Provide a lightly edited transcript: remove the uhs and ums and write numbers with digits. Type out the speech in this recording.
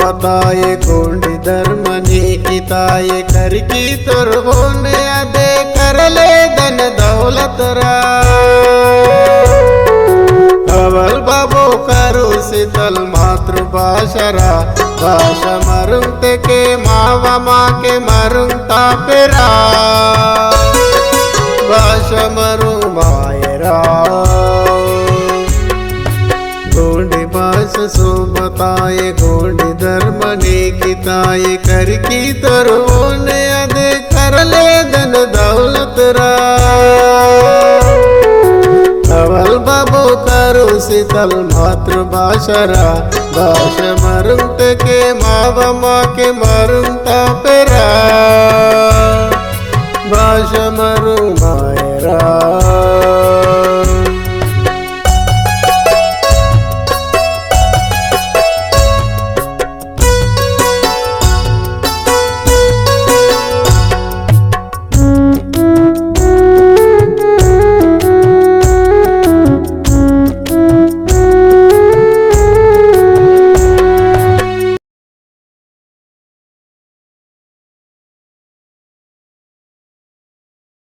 बताए गोंडी धर्म नीकिताए करकी तुरबोने अदे कर ले धन दौलत रा अवल बाबो करू शीतल मातृभाषा रा भाषा मरुंग के मावा माँ के मरुंग तापेरा भाषा मरुंग मायरा गोंडी भाषा सो बताए गोंडी धर्म नीकिताए करकी तरुने अदे कर ले धन दौलत रा अवल बाबू करू शीतल मातृभाषा रा भाषा मरुंग के मावा माँ के मरुंग तापेरा